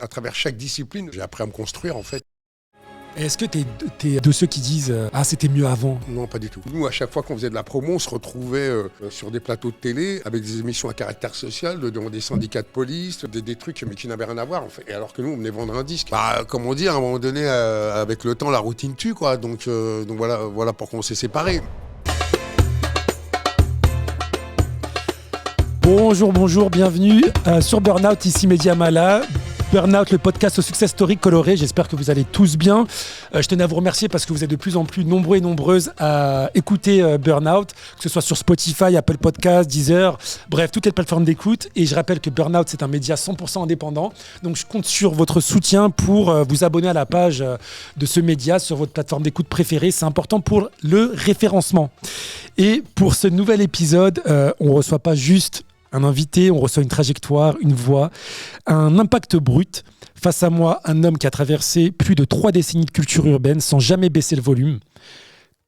À travers chaque discipline, j'ai appris à me construire en fait. Est-ce que t'es de ceux qui disent « Ah, c'était mieux avant » ? Non, pas du tout. Nous, à chaque fois qu'on faisait de la promo, on se retrouvait sur des plateaux de télé avec des émissions à caractère social, devant des syndicats de police, des trucs mais qui n'avaient rien à voir en fait. Et alors que nous, on venait vendre un disque. Comme on dit, à un moment donné, avec le temps, la routine tue quoi. Donc voilà pourquoi on s'est séparés. Bonjour, bienvenue sur Burnout, ici Mehdi Amala. Burnout, le podcast au success story coloré. J'espère que vous allez tous bien. Je tenais à vous remercier parce que vous êtes de plus en plus nombreux et nombreuses à écouter Burnout, que ce soit sur Spotify, Apple Podcasts, Deezer, bref, toutes les plateformes d'écoute. Et je rappelle que Burnout, c'est un média 100% indépendant. Donc, je compte sur votre soutien pour vous abonner à la page de ce média sur votre plateforme d'écoute préférée. C'est important pour le référencement. Et pour ce nouvel épisode, on ne reçoit pas juste un invité, on reçoit une trajectoire, une voix, un impact brut. Face à moi, un homme qui a traversé plus de 3 décennies de culture urbaine sans jamais baisser le volume.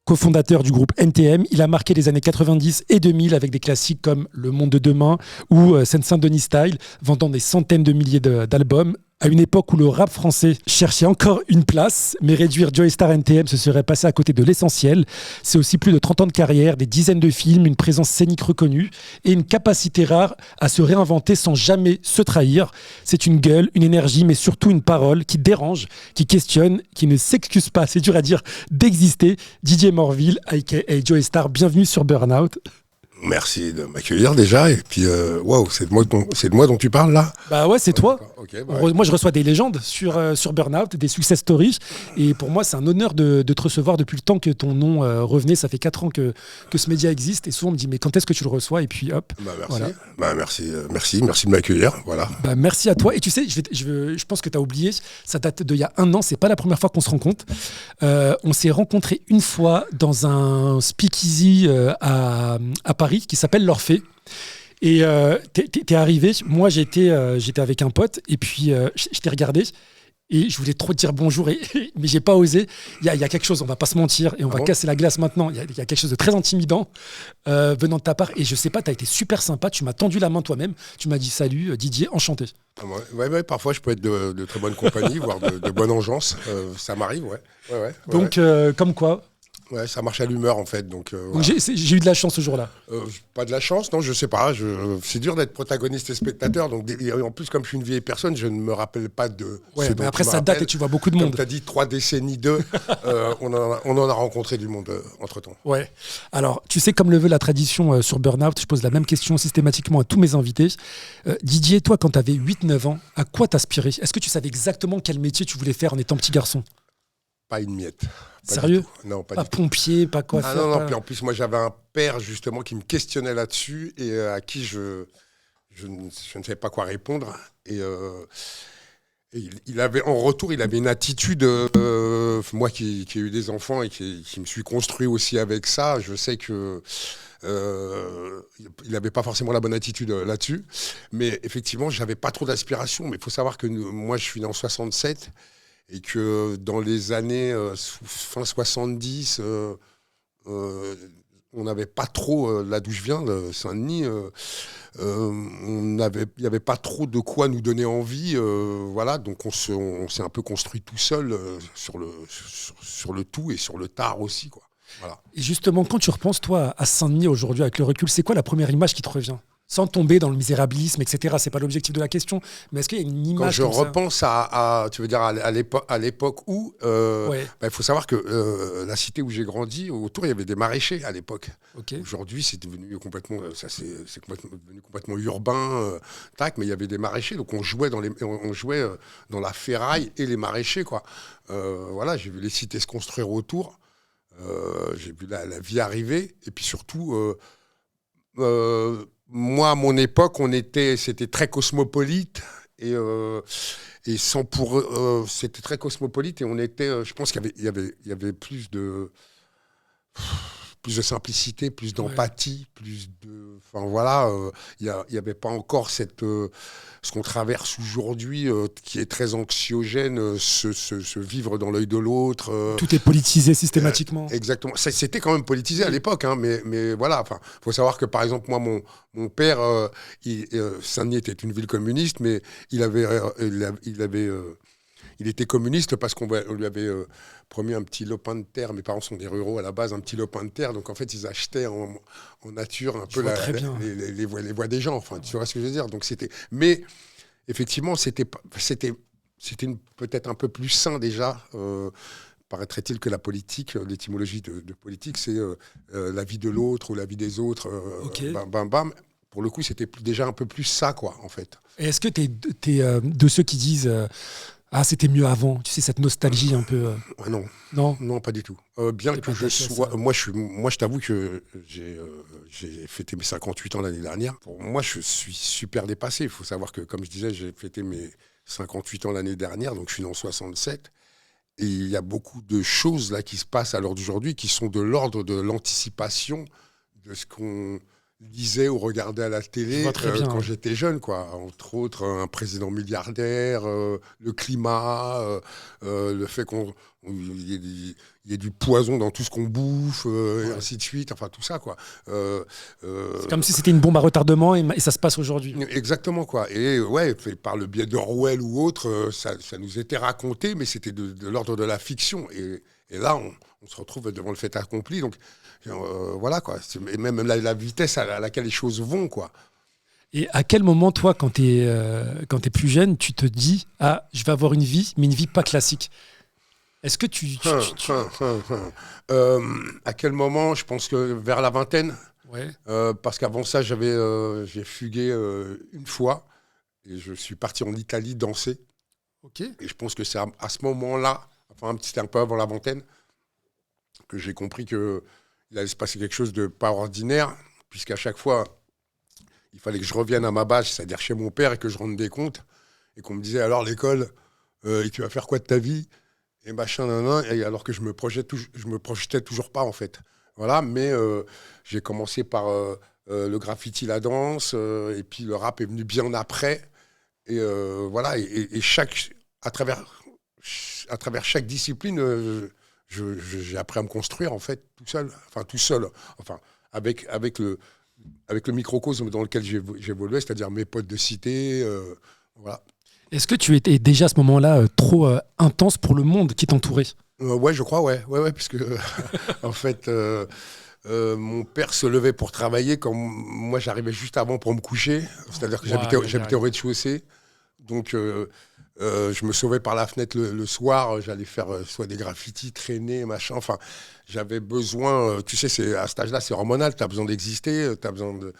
Cofondateur du groupe NTM, il a marqué les années 90 et 2000 avec des classiques comme Le Monde de Demain ou Seine-Saint-Denis Style, vendant des centaines de milliers d'albums. À une époque où le rap français cherchait encore une place, mais réduire Joey Star NTM, ce serait passer à côté de l'essentiel. C'est aussi plus de 30 ans de carrière, des dizaines de films, une présence scénique reconnue et une capacité rare à se réinventer sans jamais se trahir. C'est une gueule, une énergie, mais surtout une parole qui dérange, qui questionne, qui ne s'excuse pas, c'est dur à dire, d'exister. Didier Morville, aka Joey Star, bienvenue sur Burnout. Merci de m'accueillir déjà. Et puis, waouh, c'est de moi dont tu parles là ? Bah ouais, c'est toi. Okay, Moi, je reçois des légendes sur Burnout, des success stories. Et pour moi, c'est un honneur de te recevoir depuis le temps que ton nom revenait. Ça fait 4 ans que ce média existe. Et souvent, on me dit, mais quand est-ce que tu le reçois ? Et puis, hop. Merci. Voilà. Merci de m'accueillir. Voilà. Merci à toi. Et tu sais, je pense que tu as oublié, ça date d'il y a 1 an. C'est pas la première fois qu'on se rencontre. On s'est rencontrés une fois dans un speakeasy à Paris qui s'appelle l'Orphée. Et t'es arrivé, moi j'étais avec un pote et puis je t'ai regardé et je voulais trop te dire bonjour mais j'ai pas osé. Il y a quelque chose, on va pas se mentir et on va casser la glace maintenant. Il y a quelque chose de très intimidant venant de ta part et je sais pas, t'as été super sympa, tu m'as tendu la main toi-même, tu m'as dit salut Didier, enchanté. Ouais, parfois je peux être de très bonne compagnie, voire de bonne engeance, ça m'arrive, ouais. Donc comme quoi. Ouais, ça marche à l'humeur en fait. Donc voilà. J'ai eu de la chance ce jour-là. Pas de la chance, non, je sais pas. C'est dur d'être protagoniste et spectateur. Donc, en plus, comme je suis une vieille personne, je ne me rappelle pas de. Ouais, mais après ça date et tu vois beaucoup de monde. Comme tu as dit, 3 décennies, 2, on en a rencontré du monde entre-temps. Ouais. Alors, tu sais, comme le veut la tradition sur Burnout, je pose la même question systématiquement à tous mes invités. Didier, toi, quand tu avais 8-9 ans, à quoi t'aspirais ? Est-ce que tu savais exactement quel métier tu voulais faire en étant petit garçon ? Pas une miette. Sérieux ? Non, pas du tout. Pas pompier, pas quoi faire. Non, puis en plus, moi j'avais un père justement qui me questionnait là-dessus et à qui je ne savais pas quoi répondre. Et il avait, en retour, il avait une attitude, moi qui ai eu des enfants et qui me suis construit aussi avec ça, je sais que il n'avait pas forcément la bonne attitude là-dessus. Mais effectivement, j'avais pas trop d'aspiration. Mais il faut savoir que moi je suis né en 67. Et que dans les années fin 70, on n'avait pas trop, là d'où je viens, de Saint-Denis, il n'y avait pas trop de quoi nous donner envie. Voilà, donc on s'est un peu construit tout seul sur le tout et sur le tard aussi, quoi. Voilà. Et justement, quand tu repenses, toi, à Saint-Denis aujourd'hui, avec le recul, c'est quoi la première image qui te revient ? Sans tomber dans le misérabilisme, etc. C'est pas l'objectif de la question. Mais est-ce qu'il y a une image quand je repense à tu veux dire à l'époque où il faut savoir que la cité où j'ai grandi, autour il y avait des maraîchers à l'époque. Okay. Aujourd'hui c'est devenu complètement devenu complètement urbain, mais il y avait des maraîchers, donc on jouait dans la ferraille et les maraîchers, quoi. Voilà, j'ai vu les cités se construire autour, j'ai vu la vie arriver et puis surtout. Moi, à mon époque, c'était très cosmopolite et c'était très cosmopolite et on était. Je pense qu'il y avait plus de plus de simplicité, plus d'empathie, plus de... Enfin voilà, il y avait pas encore ce qu'on traverse aujourd'hui, qui est très anxiogène, se vivre dans l'œil de l'autre. Tout est politisé systématiquement. Exactement. C'était quand même politisé à l'époque, hein, mais voilà. Enfin, faut savoir que par exemple, moi, mon père, Saint-Denis était une ville communiste, mais il était communiste parce qu'on lui avait promis un petit lopin de terre. Mes parents sont des ruraux à la base, un petit lopin de terre. Donc en fait, ils achetaient en nature un peu les voix des gens. Enfin, tu vois ce que je veux dire. Donc mais effectivement, c'était peut-être un peu plus sain déjà. Paraîtrait-il que la politique, l'étymologie de politique, c'est la vie de l'autre ou la vie des autres. Bam, bam, bam. Pour le coup, c'était déjà un peu plus ça, quoi, en fait. Et est-ce que t'es de ceux qui disent c'était mieux avant, tu sais, cette nostalgie un peu Non, pas du tout. Bien que je sois... Moi, je t'avoue que j'ai fêté mes 58 ans l'année dernière. Pour moi, je suis super dépassé. Il faut savoir que, comme je disais, j'ai fêté mes 58 ans l'année dernière, donc je suis né en 67. Et il y a beaucoup de choses là qui se passent à l'heure d'aujourd'hui qui sont de l'ordre de l'anticipation de ce qu'on lisais ou regardait à la télé quand j'étais jeune, quoi. Entre autres, un président milliardaire, le climat, le fait qu'il y ait du poison dans tout ce qu'on bouffe, et ainsi de suite, enfin tout ça, quoi. C'est comme si c'était une bombe à retardement et ça se passe aujourd'hui. Exactement, quoi. Et par le biais d'Orwell ou autre, ça nous était raconté, mais c'était de l'ordre de la fiction. Et là, on se retrouve devant le fait accompli. Donc, voilà, quoi. Et même la vitesse à laquelle les choses vont, quoi. Et à quel moment, toi, quand t'es plus jeune, tu te dis « Ah, je vais avoir une vie, mais une vie pas classique ». Est-ce que à quel moment? Je pense que vers la vingtaine. Ouais. Parce qu'avant ça, j'ai fugué une fois. Et je suis parti en Italie danser. Ok. Et je pense que c'est à ce moment-là, enfin, c'était un peu avant la vingtaine, que j'ai compris qu'il allait se passer quelque chose de pas ordinaire, puisqu'à chaque fois, il fallait que je revienne à ma base, c'est-à-dire chez mon père, et que je rende des comptes, et qu'on me disait, alors l'école, et tu vas faire quoi de ta vie? Et machin, et alors que je me projetais toujours pas, en fait. Voilà, mais j'ai commencé par le graffiti, la danse, et puis le rap est venu bien après. Et voilà, et à travers chaque discipline, j'ai appris à me construire, en fait, tout seul, avec le microcosme dans lequel j'évoluais, c'est-à-dire mes potes de cité, voilà. Est-ce que tu étais déjà à ce moment-là trop intense pour le monde qui t'entourait? Ouais, je crois, ouais, puisque en fait, mon père se levait pour travailler quand moi j'arrivais juste avant pour me coucher, c'est-à-dire que j'habitais au rez-de-chaussée, donc je me sauvais par la fenêtre le soir, j'allais faire soit des graffitis, traîner, machin, enfin, j'avais besoin, tu sais, à cet âge-là, c'est hormonal, t'as besoin d'exister, t'as besoin de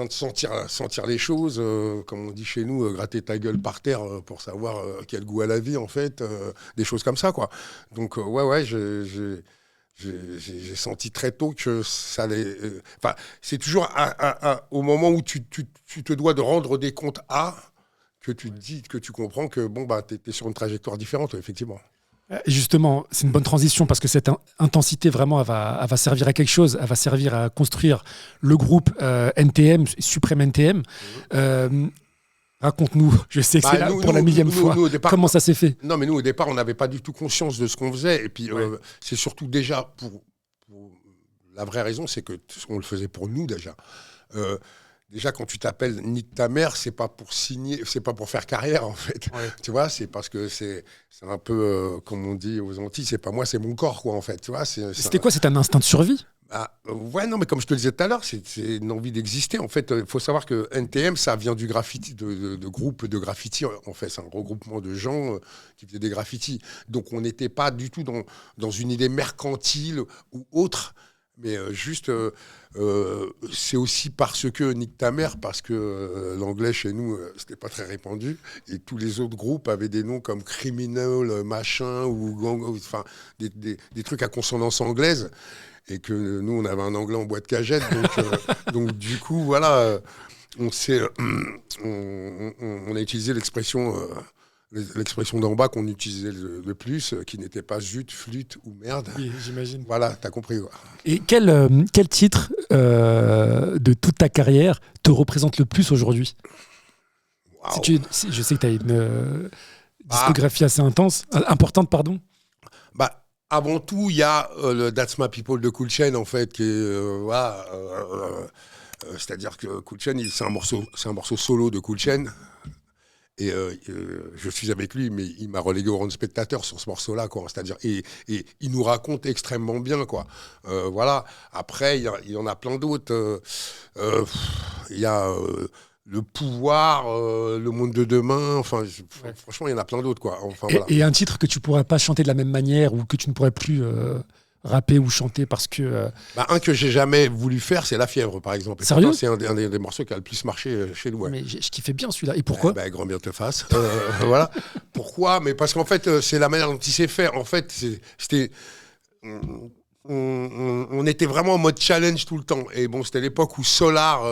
sentir les choses, comme on dit chez nous, gratter ta gueule par terre pour savoir quel goût a la vie, en fait, des choses comme ça, quoi. Donc, j'ai senti très tôt que ça allait... c'est toujours au moment où tu te dois de rendre des comptes que tu te dis, que tu comprends que, t'es sur une trajectoire différente, effectivement. Justement, c'est une bonne transition parce que cette intensité, vraiment, elle va servir à quelque chose. Elle va servir à construire le groupe NTM, Suprême NTM. Raconte-nous, je sais que c'est là pour la millième fois. Nous, départ, comment ça s'est fait? Non, mais nous, au départ, on n'avait pas du tout conscience de ce qu'on faisait. Et puis, c'est surtout déjà, pour la vraie raison, c'est qu'on le faisait pour nous, déjà. Déjà, quand tu t'appelles Nique ta mère, c'est pas pour signer, c'est pas pour faire carrière, en fait. Ouais. Tu vois, c'est parce que c'est un peu, comme on dit aux Antilles, c'est pas moi, c'est mon corps, quoi, en fait. Tu vois, c'était quoi? C'est un instinct de survie? Ouais, non, mais comme je te le disais tout à l'heure, c'est une envie d'exister. En fait, il faut savoir que NTM, ça vient du graffiti, de groupes de graffiti. En fait, c'est un regroupement de gens qui faisaient des graffitis. Donc, on n'était pas du tout dans une idée mercantile ou autre. Mais juste, c'est aussi parce que Nique ta mère, parce que l'anglais chez nous, c'était pas très répandu, et tous les autres groupes avaient des noms comme Criminal, machin, ou gang, enfin des trucs à consonance anglaise, et que nous, on avait un anglais en boîte cagette, donc du coup, voilà, on a utilisé l'expression l'expression d'en bas qu'on utilisait le plus, qui n'était pas zut, flûte ou merde. Oui, j'imagine. Voilà, t'as compris. Quoi. Et quel titre de toute ta carrière te représente le plus aujourd'hui? Wow. Je sais que tu as une discographie assez importante, pardon. Bah, avant tout, il y a le That's My People de Cool Chain, en fait, qui est, voilà, c'est-à-dire que Cool Chain, c'est un morceau solo de Cool Chain. Et je suis avec lui, mais il m'a relégué au rang de spectateur sur ce morceau-là, quoi. C'est-à-dire, et il nous raconte extrêmement bien, quoi. Voilà. Après, il y en a plein d'autres. Il y a le pouvoir, le monde de demain. Enfin, franchement, il y en a plein d'autres, quoi. Enfin, voilà. Et un titre que tu pourrais pas chanter de la même manière ou que tu ne pourrais plus rapper ou chanter parce que... Un que j'ai jamais voulu faire, c'est La Fièvre, par exemple. Et sérieux? c'est un des morceaux qui a le plus marché chez nous. Ouais. Mais je kiffais bien celui-là. Et pourquoi? Grand bien te fasse. Voilà. Pourquoi? Mais parce qu'en fait, c'est la manière dont il s'est fait. En fait, c'était... On était vraiment en mode challenge tout le temps. Et bon, c'était l'époque où Solar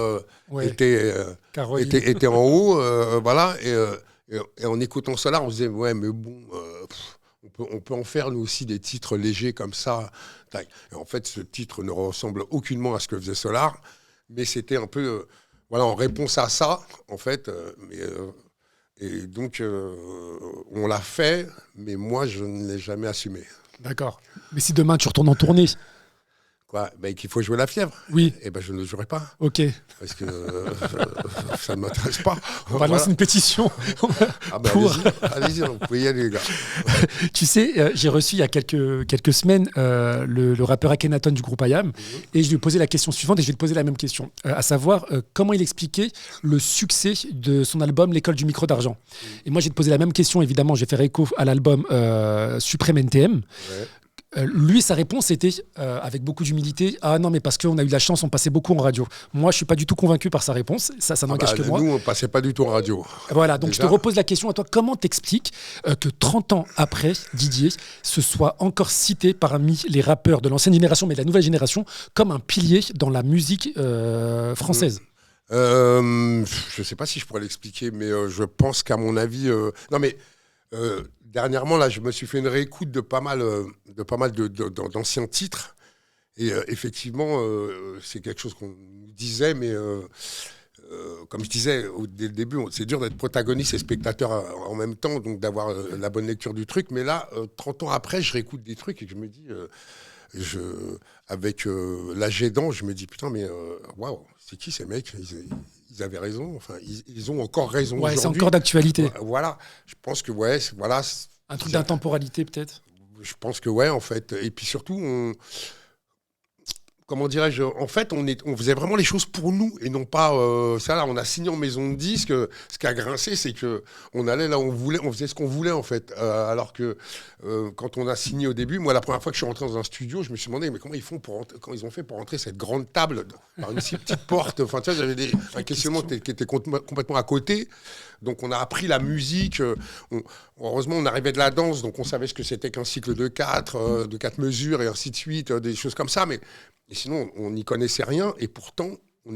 était en haut. Voilà. Et en écoutant Solar, on se disait, ouais, mais bon... on peut en faire, nous aussi, des titres légers comme ça. Et en fait, ce titre ne ressemble aucunement à ce que faisait Solar, mais c'était un peu voilà, en réponse à ça, en fait. Et donc, on l'a fait, mais moi, je ne l'ai jamais assumé. D'accord. Mais si demain, tu retournes en tournée... Quoi, qu'il faut jouer La Fièvre. Oui. Eh ben, je ne le jouerai pas. Ok. Parce que ça ne m'intéresse pas. On va lancer une pétition. Allez-y, vous pouvez y aller, les gars. Tu sais, j'ai reçu il y a quelques semaines le rappeur Akhenaton du groupe IAM, et je lui ai posé la question suivante, et je vais te poser la même question, à savoir comment il expliquait le succès de son album L'école du micro d'argent. Et moi, j'ai te posé la même question, évidemment, j'ai fait écho à l'album Suprême NTM. Ouais. Lui, sa réponse était, avec beaucoup d'humilité, « Ah non, mais parce qu'on a eu de la chance, on passait beaucoup en radio. » Moi, je ne suis pas du tout convaincu par sa réponse. Ça n'engage que moi. Nous, on ne passait pas du tout en radio. Voilà, donc déjà. Je te repose la question à toi. Comment t'expliques que 30 ans après, Didier, ce soit encore cité parmi les rappeurs de l'ancienne génération, mais de la nouvelle génération, comme un pilier dans la musique française? Je ne sais pas si je pourrais l'expliquer, mais je pense qu'à mon avis... Non, mais... dernièrement, là, je me suis fait une réécoute de pas mal d'anciens titres. Et effectivement, c'est quelque chose qu'on nous disait, mais comme je disais dès le début, c'est dur d'être protagoniste et spectateur en même temps, donc d'avoir la bonne lecture du truc. Mais là, 30 ans après, je réécoute des trucs et je me dis, avec l'âge aidant, je me dis, putain, mais waouh, c'est qui ces mecs? Ils avaient raison, enfin, ils ont encore raison aujourd'hui. C'est encore d'actualité. Voilà, je pense que, ouais, voilà. Un truc d'intemporalité, peut-être? Je pense que, ouais, en fait. Et puis surtout, comment dirais-je, en fait, on faisait vraiment les choses pour nous et non pas ça. Là, on a signé en maison de disque. Ce qui a grincé, c'est que on allait là où on voulait, on faisait ce qu'on voulait en fait. Alors que quand on a signé au début, moi, la première fois que je suis rentré dans un studio, je me suis demandé mais comment ils font quand ils ont fait pour rentrer cette grande table par une si petite porte. Enfin, tu vois, j'avais un questionnement qui était complètement à côté. Donc, on a appris la musique. Heureusement, on arrivait de la danse, donc on savait ce que c'était qu'un cycle de 4 mesures et ainsi de suite, des choses comme ça. Mais sinon, on n'y connaissait rien. Et pourtant, on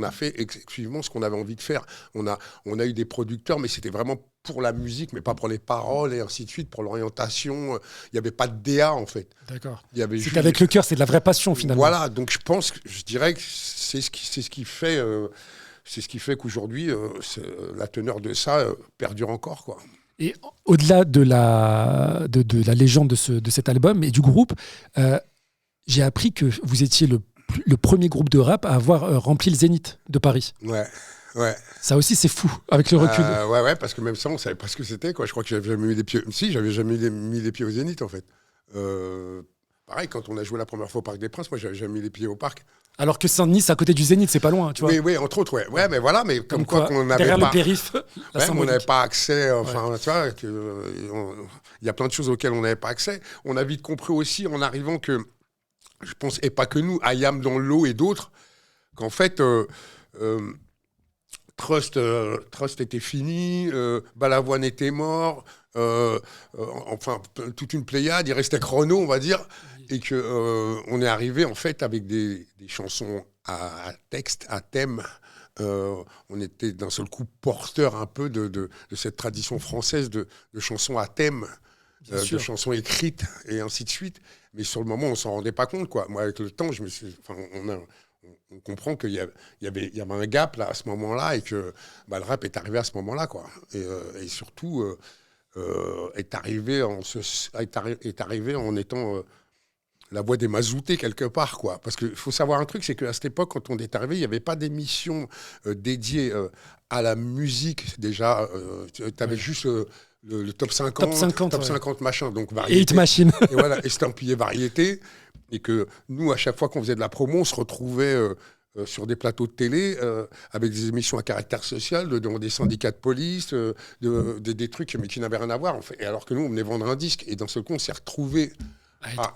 a fait exclusivement ce qu'on avait envie de faire. On a eu des producteurs, mais c'était vraiment pour la musique, mais pas pour les paroles et ainsi de suite, pour l'orientation. Il n'y avait pas de DA, en fait. D'accord. C'est avec le cœur, c'est de la vraie passion, finalement. Voilà, donc je dirais que c'est ce qui fait... c'est ce qui fait qu'aujourd'hui, la teneur de ça perdure encore, quoi. Et au-delà de la légende de cet album et du groupe, j'ai appris que vous étiez le premier groupe de rap à avoir rempli le Zénith de Paris. Ouais. Ça aussi, c'est fou, avec le recul. Ouais, parce que même ça, on ne savait pas ce que c'était, quoi. Je crois que j'avais jamais mis les pieds... Si, j'avais jamais mis les pieds au Zénith, en fait. Pareil, quand on a joué la première fois au Parc des Princes, moi, j'avais jamais mis les pieds au parc. Alors que Saint-Denis, c'est à côté du Zénith, c'est pas loin, tu vois. Oui, entre autres, ouais. Ouais, mais voilà, mais comme quoi qu'on n'avait pas... Derrière le périph', on n'avait pas accès, enfin, tu vois, il y a plein de choses auxquelles on n'avait pas accès. On a vite compris aussi, en arrivant, que, je pense, et pas que nous, IAM dans l'eau et d'autres, qu'en fait... Trust était fini, Balavoine était mort, enfin toute une pléiade, il restait Chrono, on va dire, et que on est arrivé en fait avec des chansons à texte, à thème, on était d'un seul coup porteur un peu de cette tradition française de chansons à thème, de chansons écrites et ainsi de suite. Mais sur le moment, on s'en rendait pas compte, quoi. Moi, avec le temps, on comprend qu'il y avait un gap là à ce moment-là et que le rap est arrivé à ce moment-là, quoi. Et surtout est arrivé en étant la voix des mazoutés quelque part, quoi. Parce qu'il faut savoir un truc, c'est qu'à cette époque, quand on est arrivé, il n'y avait pas d'émission dédiée à la musique déjà. Tu avais juste le top 50, top 50 machin, donc variété. Et Hit Machine. Et voilà, estampillé variété. Et que nous, à chaque fois qu'on faisait de la promo, on se retrouvait sur des plateaux de télé avec des émissions à caractère social, dans des syndicats de police, des trucs mais qui n'avaient rien à voir. En fait. Et alors que nous, on venait vendre un disque. Et dans ce coup, on s'est retrouvés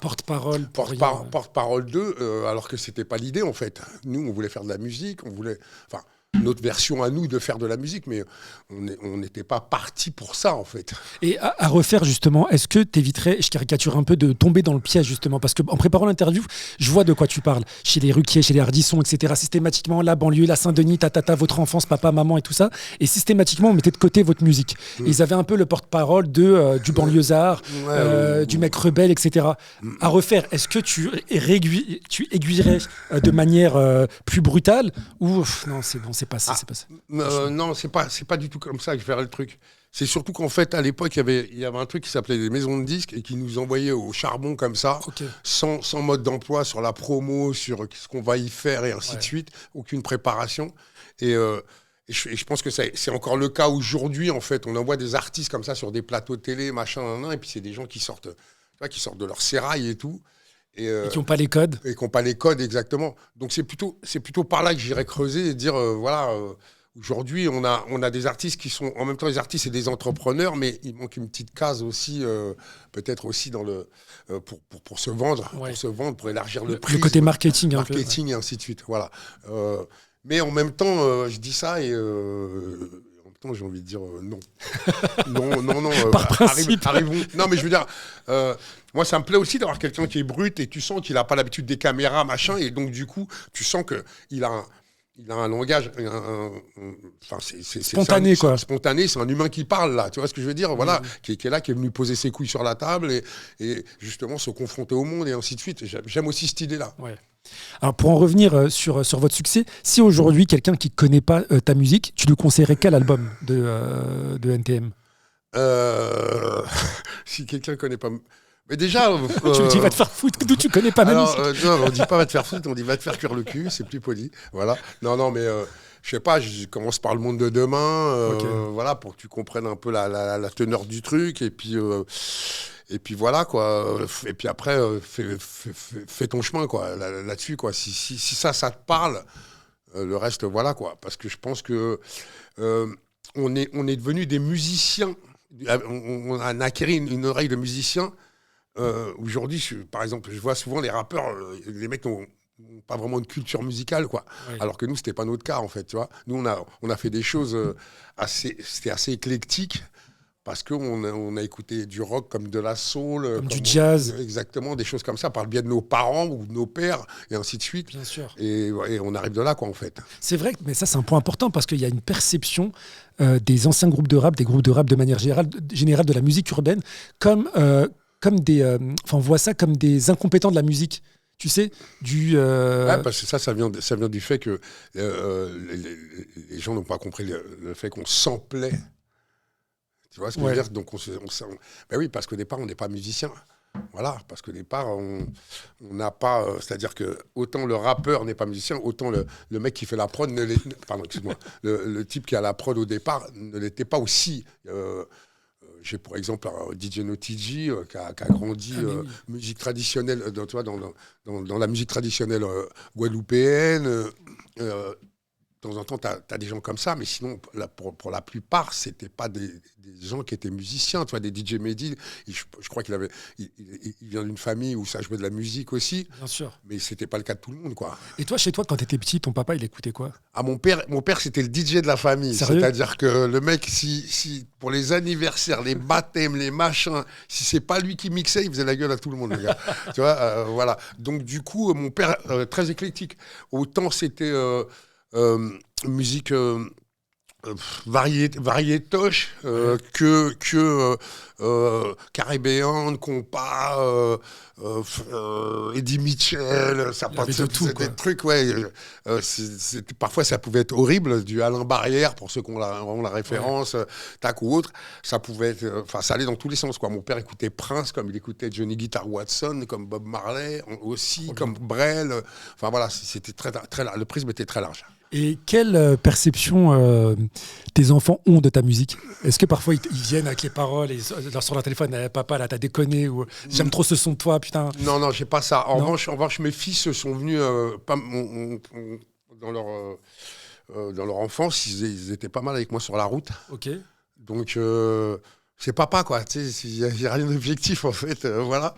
porte-parole. Porte-parole d'eux, alors que c'était pas l'idée, en fait. Nous, on voulait faire de la musique, on voulait... Enfin, notre version à nous de faire de la musique, mais on n'était pas parti pour ça, en fait. Et à refaire, justement, est-ce que tu éviterais, je caricature un peu, de tomber dans le piège, justement? Parce qu'en préparant l'interview, je vois de quoi tu parles. Chez les Ruquier, chez les Ardisson, etc. Systématiquement, la banlieue, la Saint-Denis, votre enfance, papa, maman et tout ça. Et systématiquement, on mettait de côté votre musique. Et ils avaient un peu le porte-parole du banlieusard, du mec rebelle, etc. À refaire, est-ce que tu aiguillerais de manière plus brutale ou non, c'est bon, c'est pas ça. Non, c'est pas du tout comme ça que je ferais le truc. C'est surtout qu'en fait, à l'époque, il y avait un truc qui s'appelait les maisons de disques et qui nous envoyaient au charbon comme ça, sans mode d'emploi, sur la promo, sur ce qu'on va y faire et ainsi de suite, aucune préparation. Et je pense que c'est encore le cas aujourd'hui, en fait. On envoie des artistes comme ça sur des plateaux de télé, machin, et puis c'est des gens qui sortent de leur sérail et tout. Et qui n'ont pas les codes. Et qui n'ont pas les codes, exactement. Donc c'est plutôt par là que j'irais creuser et dire, aujourd'hui, on a des artistes qui sont en même temps des artistes et des entrepreneurs, mais il manque une petite case aussi, peut-être aussi dans pour se vendre, pour élargir le prix. Le côté marketing. Marketing et ainsi de suite, voilà. Mais en même temps, je dis ça et... j'ai envie de dire non. Non. Par principe. Arrivons. Non, mais je veux dire, moi, ça me plaît aussi d'avoir quelqu'un qui est brut et tu sens qu'il n'a pas l'habitude des caméras, machin, et donc, du coup, tu sens qu'il a un langage, c'est spontané, quoi. Spontané, c'est un humain qui parle, là. Tu vois ce que je veux dire? Voilà, qui est là, qui est venu poser ses couilles sur la table et justement se confronter au monde et ainsi de suite. J'aime aussi cette idée-là. Ouais. Alors pour en revenir sur votre succès, si aujourd'hui quelqu'un qui ne connaît pas ta musique, tu lui conseillerais quel album de NTM? Si quelqu'un ne connaît pas... Mais déjà... tu me dis va te faire foutre, d'où tu connais pas ma musique? Non, on ne dit pas va te faire foutre, on dit va te faire cuire le cul, c'est plus poli. Voilà. Non, mais... je sais pas, je commence par le monde de demain, voilà, pour que tu comprennes un peu la teneur du truc, et puis voilà, quoi. Et puis après, fais ton chemin, quoi, là-dessus, quoi. Si ça te parle, le reste, voilà, quoi. Parce que je pense que on est devenus des musiciens. On a acquis une oreille de musicien. Aujourd'hui, par exemple, je vois souvent les rappeurs, les mecs n'ont pas vraiment de culture musicale, quoi. Oui. Alors que nous, c'était pas notre cas, en fait, tu vois. Nous, on a fait des choses c'était assez éclectique. Parce qu'on a écouté du rock comme de la soul. Comme du jazz. Exactement, des choses comme ça, par le biais de nos parents ou de nos pères, et ainsi de suite. Bien sûr. Et on arrive de là, quoi, en fait. C'est vrai, mais ça, c'est un point important, parce qu'il y a une perception des anciens groupes de rap, des groupes de rap de manière générale de la musique urbaine, comme des... on voit ça comme des incompétents de la musique. Tu sais, Ouais, parce que ça vient du fait que les gens n'ont pas compris le fait qu'on samplait. Tu vois ce que je veux dire? Donc ben oui, parce qu'au départ, on n'est pas musicien. Voilà, parce qu'au départ, on n'a pas... c'est-à-dire que autant le rappeur n'est pas musicien, autant le mec qui fait la prod ne l'est... Pardon, excuse-moi. Le type qui a la prod au départ ne l'était pas aussi. J'ai pour exemple DJ Notiji qui a grandi musique traditionnelle, tu vois, dans la musique traditionnelle guadeloupéenne. De temps en temps, tu as des gens comme ça, mais sinon, pour la plupart, c'était pas des gens qui étaient musiciens. Tu vois, des DJ Mehdi, je crois qu'il vient d'une famille où ça jouait de la musique aussi. Bien sûr. Mais c'était pas le cas de tout le monde, quoi. Et toi, chez toi, quand tu étais petit, ton papa, il écoutait quoi? Mon père, c'était le DJ de la famille. Sérieux? C'est-à-dire que le mec, si pour les anniversaires, les baptêmes, les machins, si c'est pas lui qui mixait, il faisait la gueule à tout le monde, le gars. Tu vois, voilà. Donc, du coup, mon père, très éclectique. Autant c'était... musique variétoche, que caribéenne, compas, Eddie Mitchell, ça passe des trucs, ouais. Parfois ça pouvait être horrible, du Alain Barrière pour ceux qui ont la référence, tac ou autre. Ça pouvait être, ça allait dans tous les sens, quoi. Mon père écoutait Prince, comme il écoutait Johnny Guitar Watson, comme Bob Marley aussi, comme Brel. Enfin voilà, c'était très large. Le prisme était très large. Et quelle perception tes enfants ont de ta musique? Est-ce que parfois ils viennent avec les paroles et sur leur téléphone, papa là t'as déconné, ou j'aime trop ce son de toi, putain? Non, j'ai pas ça. En revanche, mes fils sont venus dans leur enfance, ils étaient pas mal avec moi sur la route. Ok. Donc c'est papa, quoi. Tu sais, il y a rien d'objectif en fait. Voilà.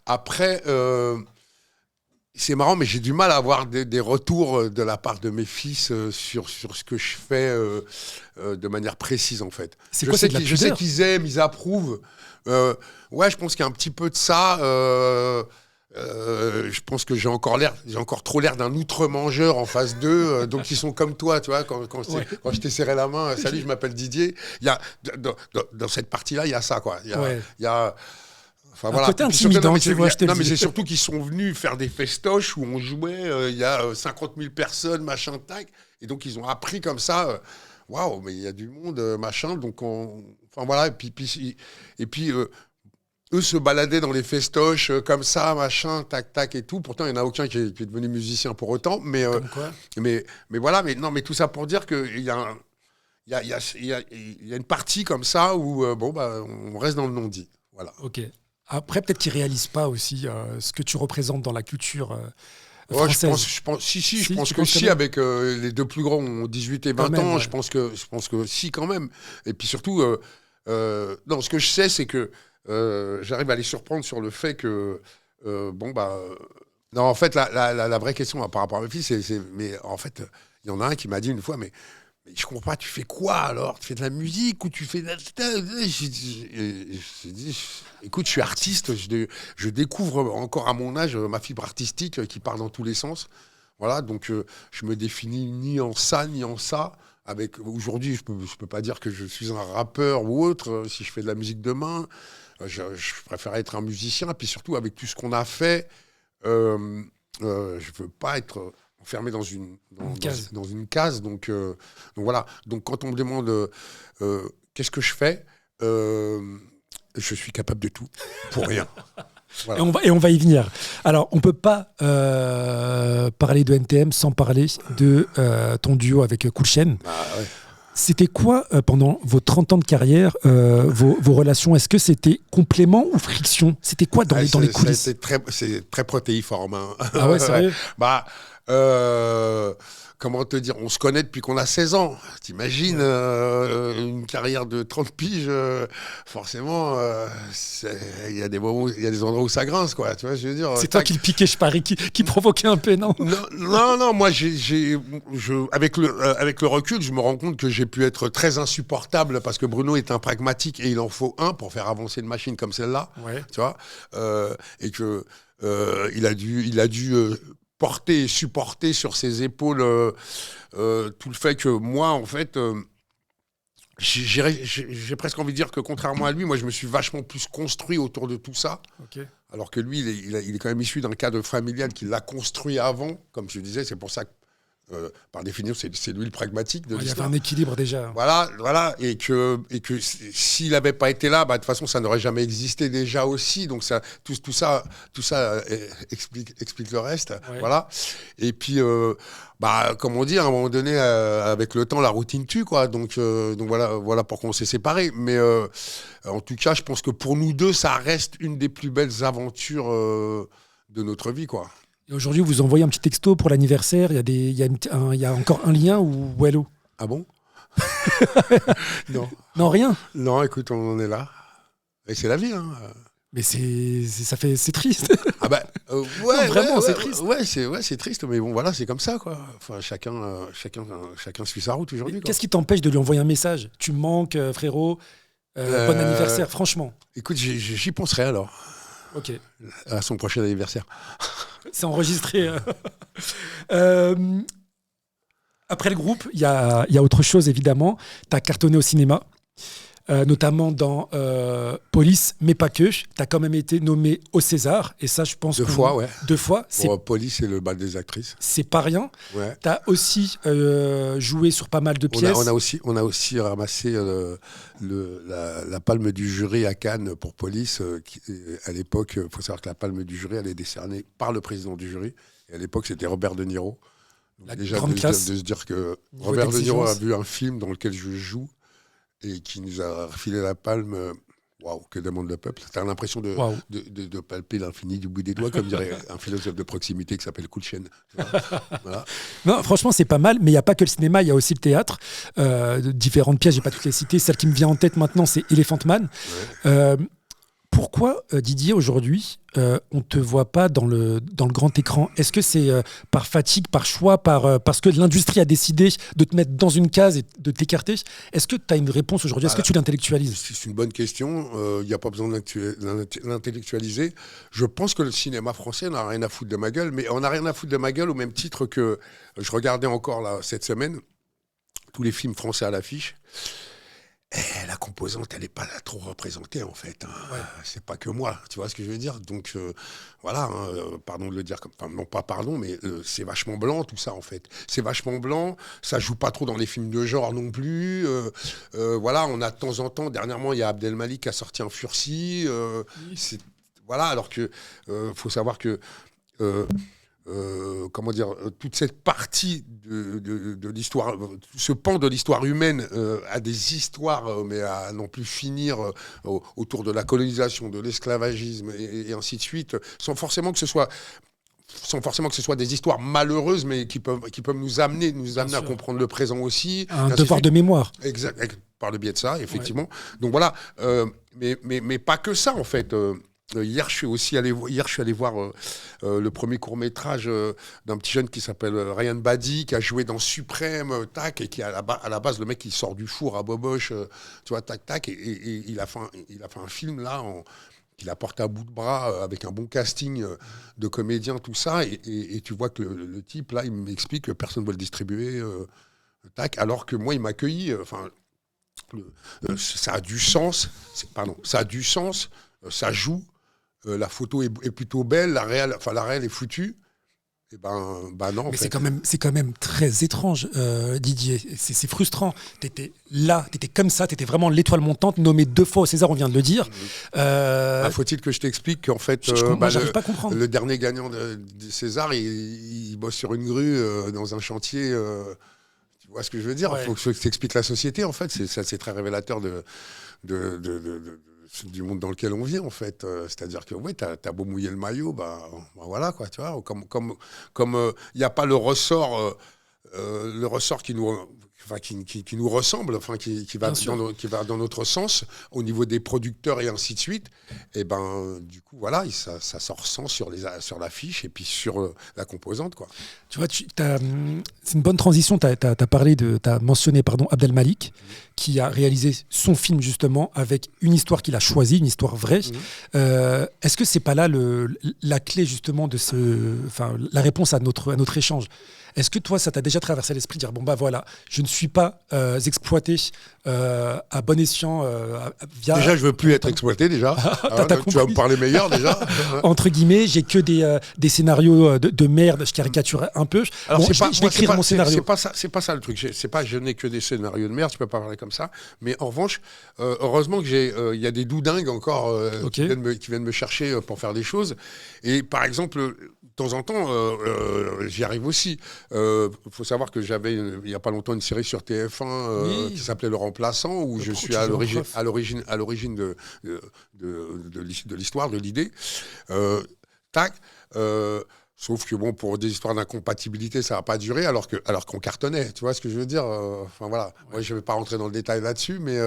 Après. C'est marrant, mais j'ai du mal à avoir des retours de la part de mes fils sur ce que je fais de manière précise, en fait. Je sais qu'ils aiment, ils approuvent. Ouais, je pense qu'il y a un petit peu de ça. Je pense que j'ai encore trop l'air d'un outre-mangeur en face d'eux. Donc, ils sont comme toi, tu vois, quand je t'ai serré la main. Salut, je m'appelle Didier. Il y a, dans cette partie-là, il y a ça, quoi. Il y a enfin, voilà. Côté intimidant, mais c'est surtout qu'ils sont venus faire des festoches où on jouait, il y a 50 000 personnes, machin, tac. Et donc, ils ont appris comme ça, waouh, mais il y a du monde, machin. Donc, enfin, voilà. Et puis eux se baladaient dans les festoches comme ça, machin, tac, tac et tout. Pourtant, il n'y en a aucun qui est devenu musicien pour autant. Mais voilà. Mais tout ça pour dire qu'il y a une partie comme ça où, on reste dans le non-dit. Voilà. Ok. Après, peut-être qu'ils ne réalisent pas aussi ce que tu représentes dans la culture française. Je pense que si, avec les deux plus grands ont 18 et 20 ans, je pense que si, quand même. Et puis surtout, non, ce que je sais, c'est que j'arrive à les surprendre sur le fait que, non, en fait, la vraie question par rapport à mes filles, mais en fait, il y en a un qui m'a dit une fois, mais je comprends pas, tu fais quoi alors? Tu fais de la musique ou tu fais J'ai dit, écoute, je suis artiste, je découvre encore à mon âge ma fibre artistique qui part dans tous les sens. Voilà, donc je me définis ni en ça, ni en ça. Aujourd'hui, je peux pas dire que je suis un rappeur ou autre. Si je fais de la musique demain, je préfère être un musicien. Et puis surtout, avec tout ce qu'on a fait, je veux pas être enfermé dans une case. Donc voilà. Donc quand on me demande qu'est-ce que je fais, je suis capable de tout pour rien. Voilà. Et on va y venir. Alors, on ne peut pas parler de NTM sans parler de ton duo avec Cool Chain. Ouais. C'était quoi, pendant vos 30 ans de carrière, vos relations? Est-ce que c'était complément ou friction? C'était quoi dans les coulisses? C'est très protéiforme. Hein. Ah ouais, sérieux? Comment te dire, on se connaît depuis qu'on a 16 ans. T'imagines une carrière de 30 piges, forcément, il y a des moments, il y a des endroits où ça grince, quoi. Tu vois, je veux dire. C'est toi qui le piquais, je parie, qui provoquait un peu, non? Non, moi, avec le recul, je me rends compte que j'ai pu être très insupportable parce que Bruno est un pragmatique et il en faut un pour faire avancer une machine comme celle-là, tu vois, et que il a dû porter et supporter sur ses épaules tout le fait que moi, en fait, j'ai presque envie de dire que contrairement à lui, moi, je me suis vachement plus construit autour de tout ça. Okay. Alors que lui, il est quand même issu d'un cadre familial qui l'a construit avant. Comme je disais, c'est pour ça que, par définition, c'est lui le pragmatique de l'histoire. Il y avait un équilibre déjà. Voilà, et que s'il n'avait pas été là, de toute façon, ça n'aurait jamais existé déjà aussi. Donc tout ça explique le reste. Ouais. Voilà. Et puis, comme on dit, à un moment donné, avec le temps, la routine tue, quoi. Donc voilà pourquoi on s'est séparés. Mais en tout cas, je pense que pour nous deux, ça reste une des plus belles aventures de notre vie, quoi. Et aujourd'hui, vous envoyez un petit texto pour l'anniversaire. Il y a encore un lien ou hello? Ah bon? Non, rien. Non, écoute, on en est là. Et c'est la vie, hein. Mais c'est triste. Ah ouais, non, vraiment, c'est triste. C'est triste, mais bon, voilà, c'est comme ça, quoi. Enfin, chacun suit sa route aujourd'hui. Qu'est-ce qui t'empêche de lui envoyer un message? Tu me manques, frérot. Bon anniversaire, franchement. Écoute, j'y penserai alors. Ok. À son prochain anniversaire. C'est enregistré. Après le groupe, il y a autre chose, évidemment. Tu as cartonné au cinéma, notamment dans Police, mais pas que. Tu as quand même été nommé au César. Et ça, je pense 2 fois, ouais. 2 fois. Pour Police et le bal des actrices. C'est pas rien. Ouais. Tu as aussi joué sur pas mal de pièces. On a aussi ramassé la palme du jury à Cannes pour Police. À l'époque, il faut savoir que la palme du jury, elle est décernée par le président du jury. Et à l'époque, c'était Robert De Niro. Donc déjà, de se dire que Robert De Niro a vu un film dans lequel je joue et qui nous a refilé la palme. Waouh, que demande le peuple. Tu as l'impression de palper l'infini du bout des doigts, comme dirait un philosophe de proximité qui s'appelle Kulchen. Voilà. Non, franchement, c'est pas mal, mais il n'y a pas que le cinéma, il y a aussi le théâtre. Différentes pièces, je n'ai pas toutes les citer. Celle qui me vient en tête maintenant, c'est Elephant Man. Ouais. Pourquoi, Didier, aujourd'hui, on ne te voit pas dans le grand écran ? Est-ce que c'est par fatigue, par choix, parce que l'industrie a décidé de te mettre dans une case et de t'écarter ? Est-ce que tu as une réponse aujourd'hui ? Est-ce que tu l'intellectualises ? C'est une bonne question. Il n'y a pas besoin de l'intellectualiser. Je pense que le cinéma français n'a rien à foutre de ma gueule, mais on n'a rien à foutre de ma gueule au même titre que je regardais encore là, cette semaine tous les films français à l'affiche. La composante, elle n'est pas trop représentée, en fait. Hein. Ouais. C'est pas que moi, tu vois ce que je veux dire ? Donc, voilà, pardon de le dire, non pas pardon, mais c'est vachement blanc, tout ça, en fait. C'est vachement blanc, ça joue pas trop dans les films de genre non plus. Voilà, on a de temps en temps, dernièrement, il y a Abdel Malik qui a sorti un Fursi. Voilà, alors que faut savoir que... comment dire, toute cette partie de l'histoire, ce pan de l'histoire humaine a des histoires, mais à n'en plus finir autour de la colonisation, de l'esclavagisme et ainsi de suite, sans forcément que ce soit des histoires malheureuses, mais qui peuvent nous amener à comprendre le présent aussi. Un devoir de mémoire. Exact, par le biais de ça, effectivement. Ouais. Donc voilà, mais pas que ça, en fait. Hier, je suis allé voir le premier court-métrage d'un petit jeune qui s'appelle Ryan Badi, qui a joué dans Suprême, tac, et qui à la base, le mec, il sort du four à Boboche, tu vois, tac, tac, et il a fait un film là, qu'il a porté à bout de bras avec un bon casting de comédiens, tout ça, et tu vois que le type là, il m'explique que personne ne veut le distribuer, tac, alors que moi, il m'a accueilli, ça a du sens, ça joue. La photo est plutôt belle, la réelle est foutue. Et ben non. Mais c'est quand même très étrange, Didier. C'est frustrant. T'étais là, t'étais comme ça, t'étais vraiment l'étoile montante, nommé 2 fois au César, on vient de le dire. Faut-il que je t'explique qu'en fait, j'arrive pas à comprendre. Le dernier gagnant du César, il bosse sur une grue dans un chantier. Tu vois ce que je veux dire ? Il faut que je t'explique la société. En fait, c'est très révélateur du monde dans lequel on vit, en fait. C'est-à-dire que, oui, t'as beau mouiller le maillot, voilà, quoi, tu vois. Comme il n'y a pas le ressort qui nous ressemble, qui va dans notre sens, au niveau des producteurs et ainsi de suite, et du coup, voilà, ça se ressent sur l'affiche et puis sur la composante, quoi. Tu vois, c'est une bonne transition. T'as mentionné Abdel Malik, qui a réalisé son film justement avec une histoire qu'il a choisie, une histoire vraie. Est-ce que c'est pas là la clé justement de la réponse à notre échange? Est-ce que toi, ça t'a déjà traversé l'esprit de dire, voilà, je ne suis pas exploité à bon escient via... Déjà, je veux plus être exploité, déjà. Tu vas me parler meilleur, déjà. Entre guillemets, j'ai que des scénarios de merde, je caricature un peu. Alors, je vais écrire mon scénario. C'est pas ça le truc. Je n'ai que des scénarios de merde, je peux pas parler comme ça. Mais en revanche, heureusement que il y a des doudingues encore qui viennent me chercher pour faire des choses. Et par exemple, de temps en temps, j'y arrive aussi. Faut savoir que j'avais il n'y a pas longtemps une série sur TF1 qui s'appelait Le Remplaçant, où je suis à l'origine de l'histoire, de l'idée. Sauf que pour des histoires d'incompatibilité, ça n'a pas duré, alors qu'on cartonnait. Tu vois ce que je veux dire ? Voilà. Ouais. Moi, je ne vais pas rentrer dans le détail là-dessus, mais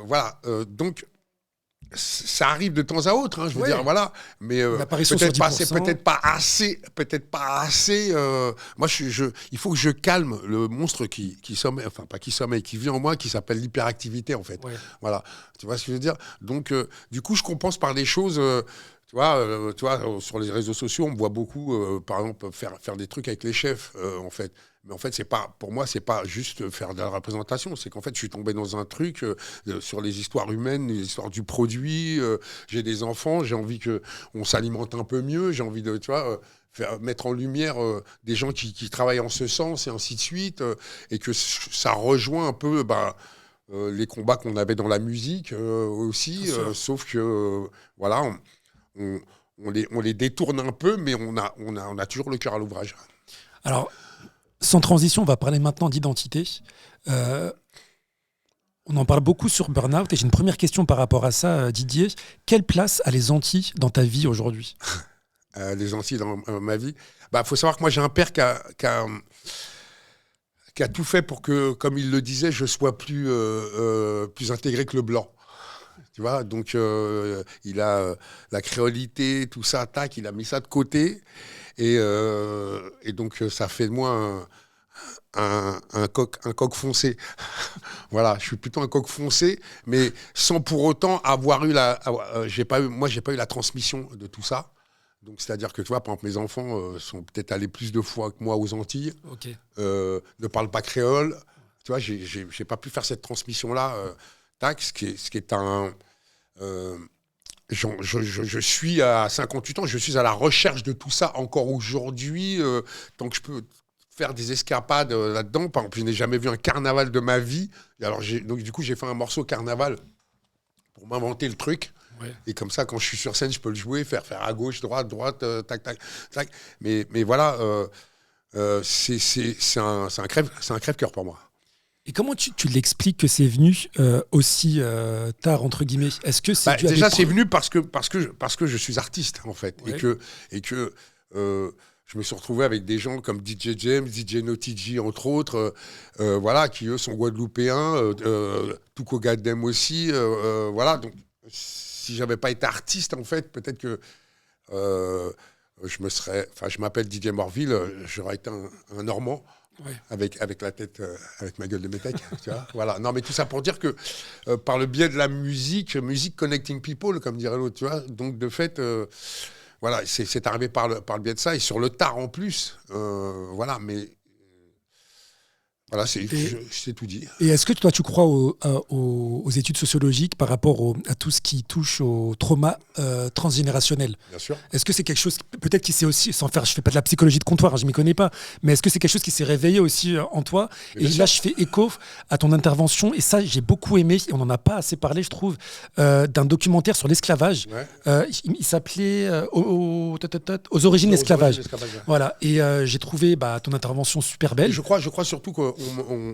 voilà. Donc, ça arrive de temps à autre, je veux dire, voilà. Mais peut-être pas assez. Moi, il faut que je calme le monstre qui sommeille, enfin pas qui sommeille, qui vit en moi, qui s'appelle l'hyperactivité, en fait. Ouais. Voilà. Tu vois ce que je veux dire ? Donc, du coup, je compense par des choses. Tu vois, sur les réseaux sociaux, on me voit beaucoup, par exemple, faire des trucs avec les chefs, en fait. Mais en fait, pour moi, c'est pas juste faire de la représentation. C'est qu'en fait, je suis tombé dans un truc sur les histoires humaines, les histoires du produit. J'ai des enfants, j'ai envie qu'on s'alimente un peu mieux. J'ai envie de, tu vois, mettre en lumière des gens qui travaillent en ce sens et ainsi de suite. Et que ça rejoint un peu les combats qu'on avait dans la musique aussi. Sauf que, voilà, on les détourne un peu, mais on a toujours le cœur à l'ouvrage. Alors, sans transition, on va parler maintenant d'identité. On en parle beaucoup sur Burnout et j'ai une première question par rapport à ça, Didier. Quelle place a les Antilles dans ta vie aujourd'hui ? Les Antilles dans ma vie. Faut savoir que moi, j'ai un père qui a tout fait pour que, comme il le disait, je sois plus intégré que le blanc. Tu vois, donc il a la créolité, tout ça, tac, il a mis ça de côté. Et donc, ça fait de moi un coq foncé. Voilà, je suis plutôt un coq foncé, mais sans pour autant avoir eu j'ai pas eu la transmission de tout ça. Donc, c'est-à-dire que, tu vois, par exemple, mes enfants sont peut-être allés plus de fois que moi aux Antilles, okay. Ne parlent pas créole. Tu vois, j'ai pas pu faire cette transmission-là. Ce qui est un... Je suis à 58 ans, je suis à la recherche de tout ça encore aujourd'hui, tant que je peux faire des escapades là-dedans. Par exemple, je n'ai jamais vu un carnaval de ma vie. Alors, donc, du coup, j'ai fait un morceau carnaval pour m'inventer le truc. Ouais. Et comme ça, quand je suis sur scène, je peux le jouer, faire à gauche, droite, tac, tac, tac. Mais voilà, c'est un crève-cœur pour moi. Et comment tu l'expliques que c'est venu aussi tard, entre guillemets ? Est-ce que c'est déjà, c'est venu parce que je suis artiste, en fait. Ouais. Et que je me suis retrouvé avec des gens comme DJ James, DJ Notigi, entre autres, voilà, qui, eux, sont guadeloupéens, Touko Gaddem aussi, voilà. Donc, si j'avais pas été artiste, en fait, peut-être que je m'appelle Didier Morville, j'aurais été un Normand. Ouais. Avec la tête, avec ma gueule de métèque, tu vois. Voilà. Non, mais tout ça pour dire que par le biais de la musique connecting people, comme dirait l'autre, tu vois. Donc de fait, voilà, c'est arrivé par le biais de ça et sur le tard en plus, voilà. Mais voilà, c'est tout dit. Et est-ce que toi, tu crois aux études sociologiques par rapport à tout ce qui touche au trauma transgénérationnel ? Bien sûr. Est-ce que c'est quelque chose, peut-être qui s'est aussi, sans faire, je fais pas de la psychologie de comptoir, je m'y connais pas, mais est-ce que c'est quelque chose qui s'est réveillé aussi en toi ? Et là, je fais écho à ton intervention, et ça, j'ai beaucoup aimé, et on n'en a pas assez parlé, je trouve, d'un documentaire sur l'esclavage. Ouais. Il s'appelait aux origines de l'esclavage. Ouais. Voilà, et j'ai trouvé ton intervention super belle. Et je crois surtout qu'on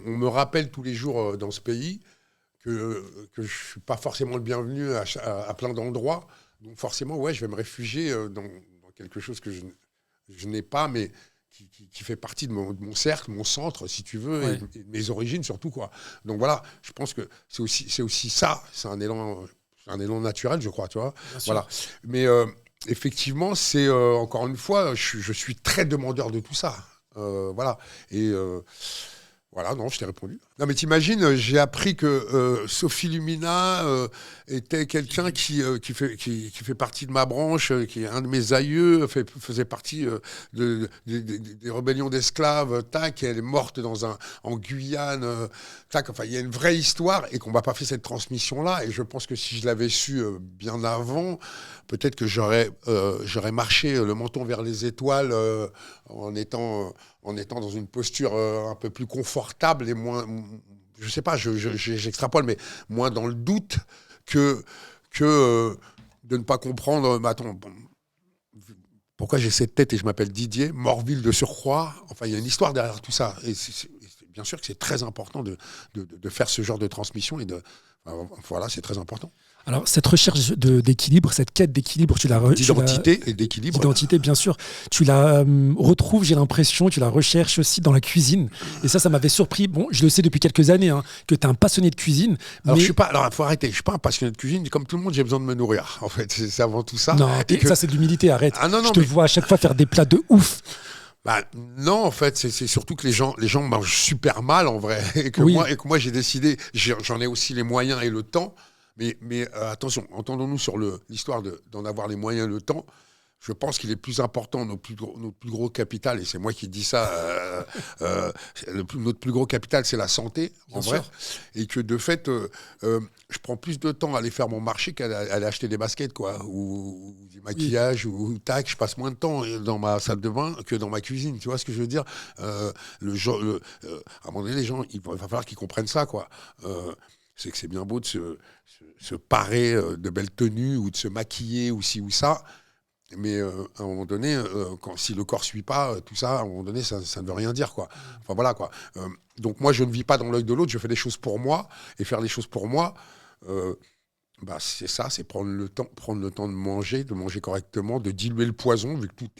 me rappelle tous les jours dans ce pays que je ne suis pas forcément le bienvenu à plein d'endroits. Donc forcément, ouais, je vais me réfugier dans quelque chose que je n'ai pas, mais qui fait partie de mon cercle, mon centre, si tu veux, ouais. et mes origines surtout, quoi. Donc voilà, je pense que c'est aussi ça. C'est un élan naturel, je crois, tu vois. Voilà. Mais effectivement, c'est encore une fois, je suis très demandeur de tout ça. Voilà. Et voilà, non, je t'ai répondu. Non, mais t'imagines, j'ai appris que Sophie Lumina était quelqu'un qui fait partie de ma branche, qui est un de mes aïeux, faisait partie des rébellions d'esclaves, tac, elle est morte en Guyane, tac, enfin, il y a une vraie histoire et qu'on m'a pas fait cette transmission-là. Et je pense que si je l'avais su bien avant, peut-être que j'aurais marché le menton vers les étoiles en étant dans une posture un peu plus confortable et moins, je sais pas, j'extrapole, mais moins dans le doute que de ne pas comprendre, attends, pourquoi j'ai cette tête et je m'appelle Didier, Morville de surcroît, enfin il y a une histoire derrière tout ça. Et bien sûr que c'est très important de faire ce genre de transmission et voilà, c'est très important. Alors, cette recherche d'équilibre, cette quête d'équilibre, d'identité et d'équilibre. D'identité, bien sûr. Tu la retrouves, j'ai l'impression, tu la recherches aussi dans la cuisine. Et ça m'avait surpris. Bon, je le sais depuis quelques années, que tu es un passionné de cuisine. Alors, il faut arrêter. Je ne suis pas un passionné de cuisine. Comme tout le monde, j'ai besoin de me nourrir. En fait, c'est avant tout ça. Non, ça, c'est de l'humilité, arrête. Ah, non, je te vois à chaque fois faire des plats de ouf. Non, en fait, c'est surtout que les gens mangent super mal, en vrai. Et que moi, j'ai décidé, j'en ai aussi les moyens et le temps. Mais attention, entendons-nous sur l'histoire d'en avoir les moyens et le temps. je pense qu'il est plus important, notre plus gros capital, et c'est moi qui dis ça, notre plus gros capital, c'est la santé, en vrai. Et que de fait, je prends plus de temps à aller faire mon marché qu'à aller acheter des baskets, quoi, ou du maquillage, ou tac, je passe moins de temps dans ma salle de bain que dans ma cuisine, tu vois ce que je veux dire. À un moment donné, les gens, il va falloir qu'ils comprennent ça, quoi. C'est que c'est bien beau de se parer de belles tenues, ou de se maquiller, ou ci ou ça. Mais à un moment donné, si le corps ne suit pas, tout ça, à un moment donné, ça ne veut rien dire, quoi. Enfin, voilà, quoi. Donc moi, je ne vis pas dans l'œil de l'autre, je fais des choses pour moi. Et faire les choses pour moi, c'est ça, c'est prendre le temps de manger correctement, de diluer le poison, vu que tout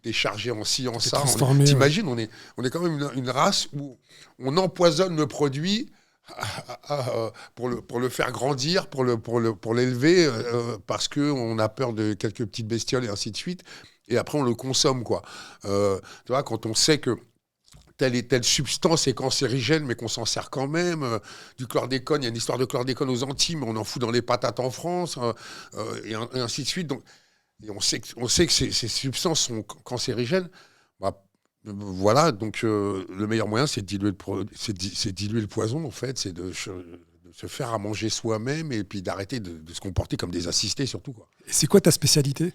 est chargé en ci, en ça. T'imagines, on est quand même une race où on empoisonne le produit pour le faire grandir, pour l'élever, parce qu'on a peur de quelques petites bestioles et ainsi de suite. Et après, on le consomme, quoi. Tu vois, quand on sait que telle et telle substance est cancérigène, mais qu'on s'en sert quand même. Du chlordécone, il y a une histoire de chlordécone aux Antilles, mais on en fout dans les patates en France, et ainsi de suite. Donc, et on sait que ces substances sont cancérigènes. Voilà, donc le meilleur moyen, c'est de diluer le poison, en fait, c'est de se faire à manger soi-même et puis d'arrêter de se comporter comme des assistés, surtout, quoi. Et c'est quoi ta spécialité ?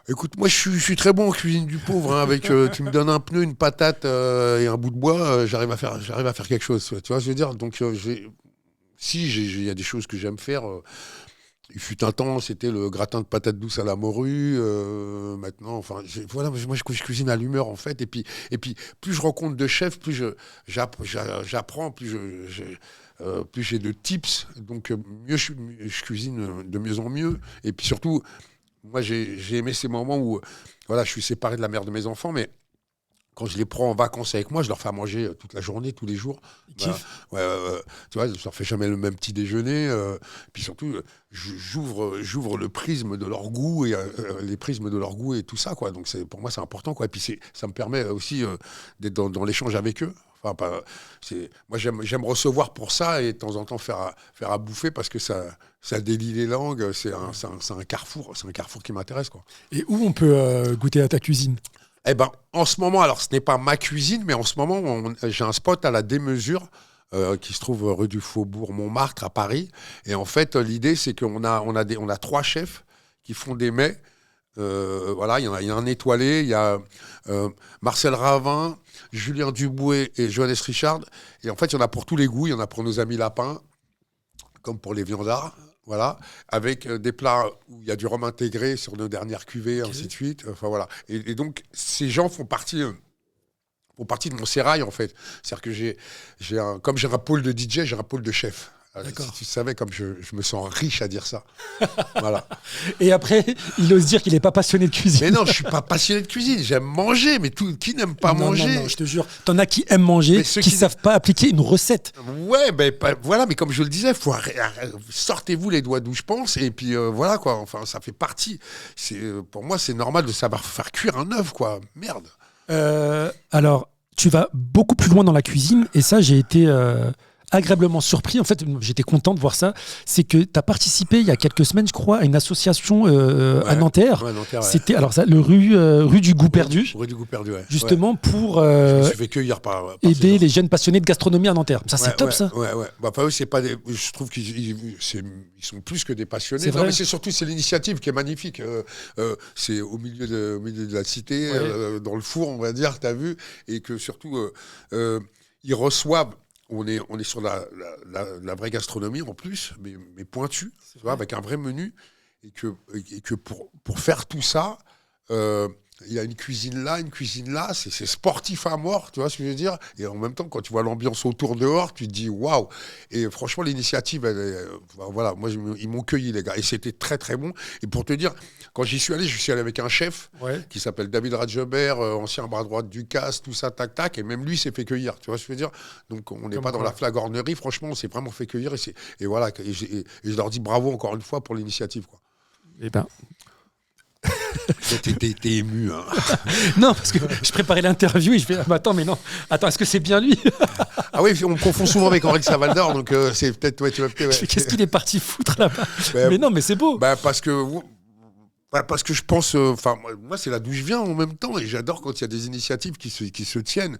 Écoute, moi, je suis très bon en cuisine du pauvre. Hein, avec, tu me donnes un pneu, une patate et un bout de bois, j'arrive à faire quelque chose. Tu vois, je veux dire. Donc, il y a des choses que j'aime faire. Il fut un temps, c'était le gratin de patates douces à la morue. Maintenant, enfin, voilà, moi, je cuisine à l'humeur, en fait. Et puis, plus je rencontre de chefs, plus j'apprends, plus j'ai de tips. Donc, mieux je cuisine de mieux en mieux. Et puis surtout, moi, j'ai aimé ces moments où, voilà, je suis séparé de la mère de mes enfants, mais quand je les prends en vacances avec moi, je leur fais à manger toute la journée, tous les jours. Voilà. Tu vois, je leur fais jamais le même petit déjeuner. Puis surtout, j'ouvre le prisme de leur goût et les prismes de leur goût et tout ça, quoi. Donc pour moi, c'est important, quoi. Et puis ça me permet aussi d'être dans l'échange avec eux. Enfin, moi, j'aime recevoir pour ça et de temps en temps faire à bouffer parce que ça délie les langues. C'est un carrefour qui m'intéresse, quoi. Et où on peut goûter à ta cuisine ? Eh ben, en ce moment, alors ce n'est pas ma cuisine, mais en ce moment, j'ai un spot à la démesure qui se trouve rue du Faubourg Montmartre à Paris. Et en fait, l'idée, c'est qu'on a 3 chefs qui font des mets. Voilà, il y a un étoilé, il y a Marcel Ravin, Julien Duboué et Johannes Richard. Et en fait, il y en a pour tous les goûts. Il y en a pour nos amis lapins, comme pour les viandards. Voilà, avec des plats où il y a du rhum intégré sur nos dernières cuvées, ainsi de suite. Enfin voilà. Et donc ces gens font partie de mon sérail, en fait. C'est-à-dire que comme j'ai un pôle de DJ, j'ai un pôle de chef. Si tu savais comme je me sens riche à dire ça. Voilà. Et après, il ose dire qu'il n'est pas passionné de cuisine. Mais non, je ne suis pas passionné de cuisine. J'aime manger, mais qui n'aime pas manger ? Non, je te jure. T'en as qui aiment manger, qui ne savent pas appliquer une recette. Ouais, voilà, mais comme je le disais, sortez-vous les doigts d'où je pense, et puis voilà, quoi. Enfin, ça fait partie. Pour moi, c'est normal de savoir faire cuire un œuf, quoi. Merde. Alors, tu vas beaucoup plus loin dans la cuisine, et ça, j'ai été agréablement surpris. En fait, j'étais content de voir ça. C'est que tu as participé il y a quelques semaines, je crois, à une association à Nanterre. Ouais, Nanterre, ouais. C'était alors ça, le rue du Goût Perdu. Rue du Goût Perdu, ouais. Justement pour je me suis fait cueillir par aider les jeunes passionnés de gastronomie à Nanterre. Ça, c'est top, ça. Ouais. Bah, eux, c'est pas je trouve qu'ils sont plus que des passionnés. C'est vrai. Mais c'est l'initiative qui est magnifique. C'est au milieu de la cité, dans le four, on va dire, t'as vu, et que surtout ils reçoivent. On est sur la vraie gastronomie en plus, mais pointue, tu vois, avec un vrai menu. Et que pour faire tout ça, il y a une cuisine là, c'est sportif à mort, tu vois ce que je veux dire. Et en même temps, quand tu vois l'ambiance autour dehors, tu te dis waouh. Et franchement, l'initiative, voilà, moi, ils m'ont cueilli, les gars. Et c'était très, très bon. Et pour te dire, quand je suis allé avec un chef qui s'appelle David Radjebert, ancien bras droit du CAS, tout ça, tac, tac. Et même lui s'est fait cueillir, tu vois ce que je veux dire. Donc, on n'est pas dans la flagornerie. Franchement, on s'est vraiment fait cueillir. Et voilà. Et je leur dis bravo encore une fois pour l'initiative, quoi. Eh ben. T'es ému, hein. Non, parce que je préparais l'interview et je fais attends, est-ce que c'est bien lui? Ah oui, on me confond souvent avec Henri de Savaldor, donc c'est peut-être. Qu'est-ce qu'il est parti foutre là-bas? Mais non, mais c'est beau. Parce que Ouais, parce que je pense, moi c'est là d'où je viens en même temps, et j'adore quand il y a des initiatives qui se tiennent,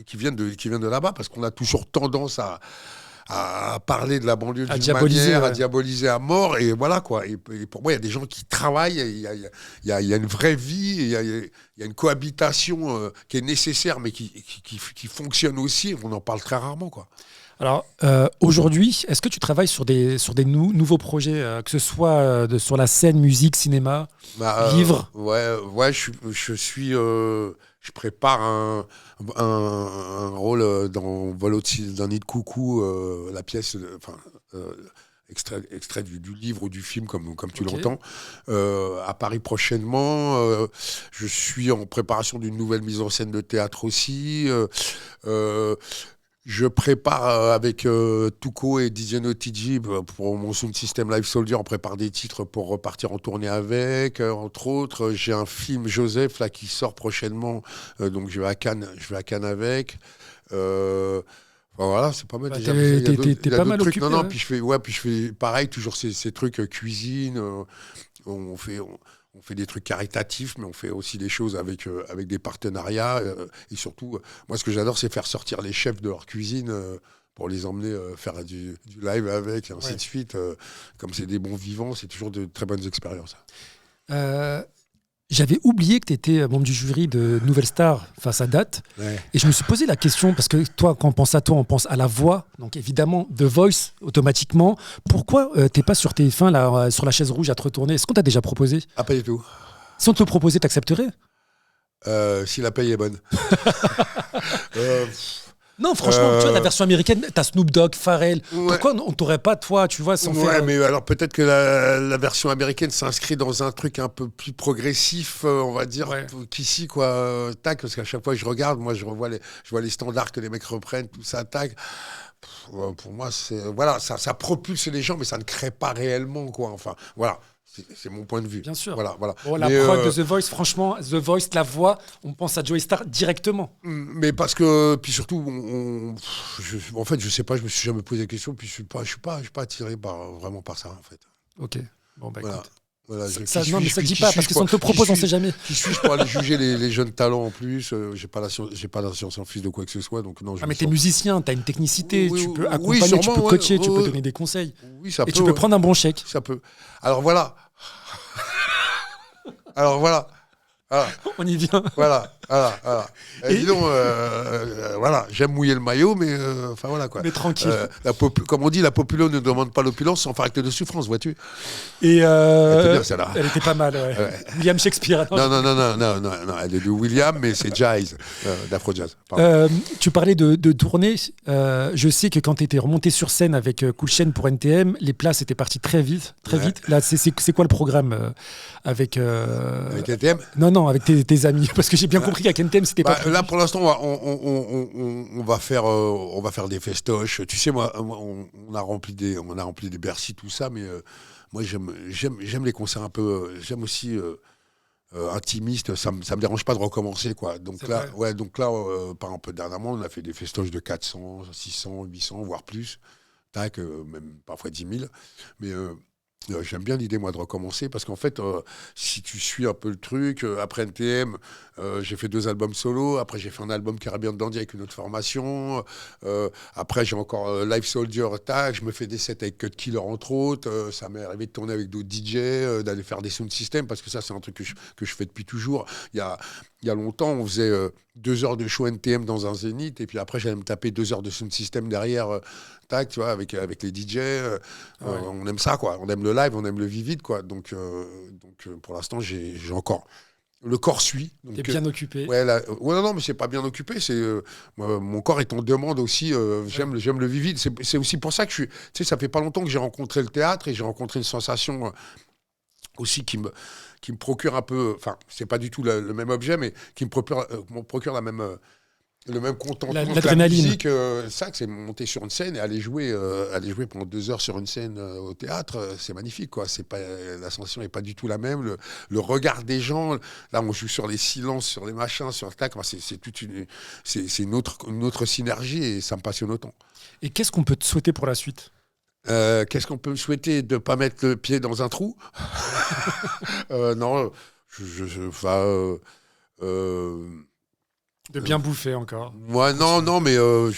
qui viennent de là-bas, parce qu'on a toujours tendance à parler de la banlieue À d'une diaboliser, manière, à ouais. diaboliser à mort, et voilà quoi. Et pour moi, il y a des gens qui travaillent, il y a une vraie vie, il y a une cohabitation qui est nécessaire, mais qui fonctionne aussi. On en parle très rarement, quoi. Alors, aujourd'hui, est-ce que tu travailles sur des nouveaux projets, que ce soit sur la scène, musique, cinéma, livre? Ouais, je prépare un rôle dans Vol au-dessus d'un nid de coucou, la pièce, extrait du livre ou du film, comme tu Ok. l'entends, à Paris prochainement. Je suis en préparation d'une nouvelle mise en scène de théâtre aussi. Euh, je prépare avec Tuco et DJ Notiji pour mon Sound System Live Soldier. On prépare des titres pour repartir en tournée avec. Entre autres, j'ai un film Joseph là qui sort prochainement. Donc je vais à Cannes avec. Voilà, c'est pas mal Bah, déjà. Il y a t'es pas d'autres mal trucs. Non, occupé, non. ouais. Puis je fais pareil, toujours ces trucs cuisine. On fait, on fait des trucs caritatifs, mais on fait aussi des choses avec des partenariats. Et surtout, moi, ce que j'adore, c'est faire sortir les chefs de leur cuisine pour les emmener faire du live avec, et ainsi Ouais. de suite. Comme c'est des bons vivants, c'est toujours de très bonnes expériences. Euh, J'avais oublié que tu étais membre du jury de Nouvelle Star, enfin ça date. Ouais. Et je me suis posé la question, parce que toi, quand on pense à toi, on pense à la voix, donc évidemment The Voice, automatiquement. Pourquoi t'es pas sur TF1, là, sur la chaise rouge à te retourner? Est-ce qu'on t'a déjà proposé? Ah, pas du tout. Si on te le proposait, t'accepterais? Si la paye est bonne. Euh, Non, franchement, tu vois, la euh, version américaine, t'as Snoop Dogg, Pharrell. ouais. Pourquoi on t'aurait pas, toi, tu vois, sans Ouais, faire... mais alors peut-être que la version américaine s'inscrit dans un truc un peu plus progressif, on va dire, Ouais. qu'ici, quoi. Tac, parce qu'à chaque fois que je regarde, moi, je vois les standards que les mecs reprennent, tout ça, tac. Pour moi, voilà, ça propulse les gens, mais ça ne crée pas réellement, quoi. Enfin, voilà, c'est mon point de vue. Bien sûr. Voilà, voilà. Bon, la prod de The Voice, franchement, The Voice, la voix, on pense à Joey Star directement. Mais parce que, puis surtout, en fait, je sais pas, je me suis jamais posé la question, puis je suis pas attiré vraiment par ça, en fait. Ok. Bon, bah Voilà. écoute. Voilà, Non, mais ça ne dit pas, parce que si on te le propose, on ne sait jamais. Qui suis-je pour aller juger les jeunes talents en plus? J'ai pas la science en fils de quoi que ce soit, donc non. Ah, mais t'es musicien, t'as une technicité, Oui, tu peux oui, accompagner, tu sûrement, peux coacher, ouais, tu peux ouais. donner des conseils. Oui, ça Et peut. tu peux Ouais. prendre un bon chèque. Ça peut. Alors voilà. Alors voilà. Voilà. On y vient. Voilà. Et- Dis donc, voilà, j'aime mouiller le maillot, mais enfin voilà quoi. Mais tranquille. Comme on dit, la populace ne demande pas l'opulence sans faire acte de souffrance, vois-tu? Et Elle était bien, celle-là. elle était pas mal, ouais. Ouais. William Shakespeare. Non, elle est de William, mais c'est jazz, d'Afro-Jazz. Pardon. Tu parlais de tournée. Je sais que quand tu étais remonté sur scène avec Cool Chain pour NTM, les places étaient parties très vite. Ouais. Là, c'est quoi le programme avec... Avec NTM. Non, avec tes amis. Parce que j'ai bien compris qu'avec NTM, c'était pas... Là, pour l'instant, on va faire des festoches. Tu sais, moi, on a rempli des Bercy, tout ça, mais moi, j'aime les concerts un peu. J'aime aussi intimiste. Ça me dérange pas de recommencer, quoi. Donc C'est là, vrai. par exemple, dernièrement, on a fait des festoches de 400, 600, 800, voire plus. Tac, même parfois 10 000. Mais j'aime bien l'idée, moi, de recommencer, parce qu'en fait, si tu suis un peu le truc, après NTM, j'ai fait 2 albums solo, après j'ai fait un album Caribbean Dandy avec une autre formation, après j'ai encore Live Soldier Attack, je me fais des sets avec Cut Killer, entre autres, ça m'est arrivé de tourner avec d'autres DJ, d'aller faire des sound systems, parce que ça, c'est un truc que je fais depuis toujours. Il y a longtemps, on faisait 2 heures de show NTM dans un zénith, et puis après, j'allais me taper 2 heures de sound system derrière, tac, tu vois, avec les DJ. On aime ça, quoi. On aime le live, on aime le vivide, quoi. Donc pour l'instant, j'ai encore... Le corps suit. Donc, T'es bien occupé. ouais, non, mais c'est pas bien occupé. Mon corps est en demande aussi. J'aime le vivide. C'est aussi pour ça que tu sais, ça fait pas longtemps que j'ai rencontré le théâtre, et j'ai rencontré une sensation aussi qui me procure un peu. Enfin, c'est pas du tout le même objet, mais qui me procure le même contentement que la L'adrénaline. musique. Ça, que c'est monter sur une scène et aller jouer pendant 2 heures sur une scène au théâtre, c'est magnifique, quoi. C'est pas, la sensation n'est pas du tout la même. Le regard des gens, là, on joue sur les silences, sur les machins, sur le tac. C'est une autre synergie, et ça me passionne autant. Et qu'est-ce qu'on peut te souhaiter pour la suite? Qu'est-ce qu'on peut me souhaiter? De ne pas mettre le pied dans un trou? Non, de bien bouffer encore. Moi, non, mais on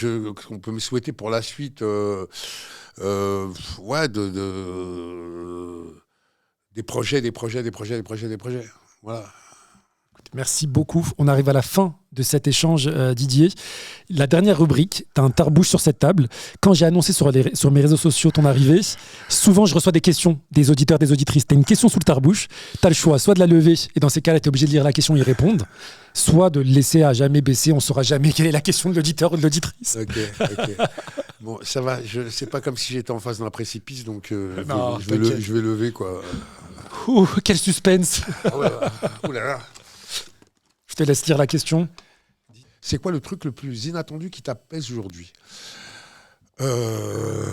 peut me souhaiter pour la suite, ouais, des projets. Voilà. Merci beaucoup. On arrive à la fin de cet échange, Didier. La dernière rubrique, tu as un tarbouche sur cette table. Quand j'ai annoncé sur mes réseaux sociaux ton arrivée, souvent je reçois des questions des auditeurs, des auditrices. Tu as une question sous le tarbouche, tu as le choix soit de la lever, et dans ces cas-là, tu es obligé de lire la question et y répondre, soit de le laisser à jamais baisser. On ne saura jamais quelle est la question de l'auditeur ou de l'auditrice. Ok. Bon, ça va, c'est pas comme si j'étais en face d'un précipice, donc Non, je vais lever, quoi. Ouh, quel suspense. Ah ouais, ouh là là. Je te laisse lire la question. C'est quoi le truc le plus inattendu qui t'apaise aujourd'hui? Le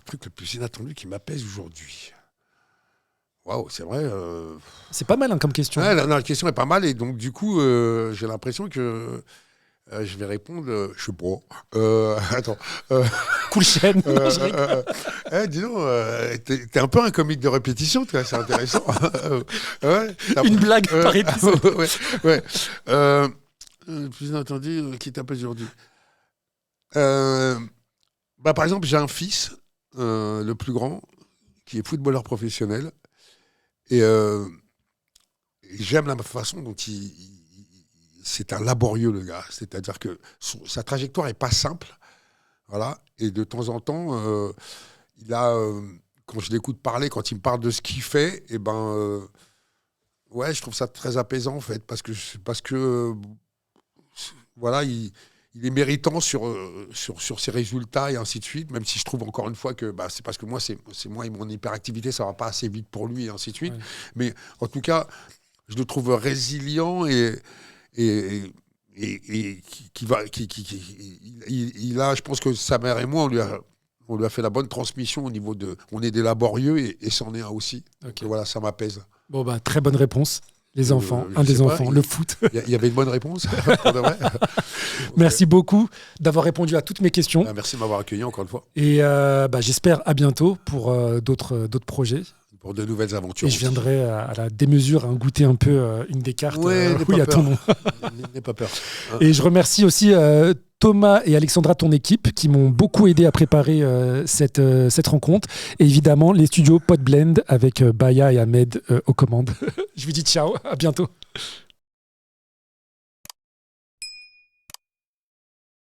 truc le plus inattendu qui m'apaise aujourd'hui. Waouh, c'est vrai. C'est pas mal comme question. Ouais, la question est pas mal et donc du coup, j'ai l'impression que je vais répondre. Je sais pas. Attends. Cool chaîne. Dis donc, t'es un peu un comique de répétition, toi, c'est intéressant. Ouais, une blague par épisode. Ouais. Le plus inattendu qui t'apaise aujourd'hui. Par exemple, j'ai un fils, le plus grand, qui est footballeur professionnel. Et j'aime la façon dont c'est un laborieux, le gars. C'est-à-dire que sa trajectoire n'est pas simple. Voilà. Et de temps en temps, quand je l'écoute parler, quand il me parle de ce qu'il fait, ouais, je trouve ça très apaisant, en fait. Parce que voilà, il est méritant sur ses résultats et ainsi de suite, même si je trouve encore une fois que c'est parce que moi, c'est moi et mon hyperactivité, ça ne va pas assez vite pour lui et ainsi de suite. Ouais. Mais en tout cas, je le trouve résilient et il a, je pense que sa mère et moi, on lui a fait la bonne transmission au niveau de... On est des laborieux et c'en est un aussi. Okay. Donc voilà, ça m'apaise. Bon, très bonne réponse. Les enfants, un des enfants, le foot. Il y avait une bonne réponse. Merci beaucoup d'avoir répondu à toutes mes questions. Merci de m'avoir accueilli encore une fois. Et j'espère à bientôt pour d'autres projets. Pour de nouvelles aventures. Et je viendrai à la démesure goûter un peu une des cartes où il y a ton nom. N'aie pas peur. Et je remercie aussi Thomas et Alexandra, ton équipe, qui m'ont beaucoup aidé à préparer cette rencontre. Et évidemment, les studios Podblend avec Baya et Ahmed aux commandes. Je vous dis ciao, à bientôt.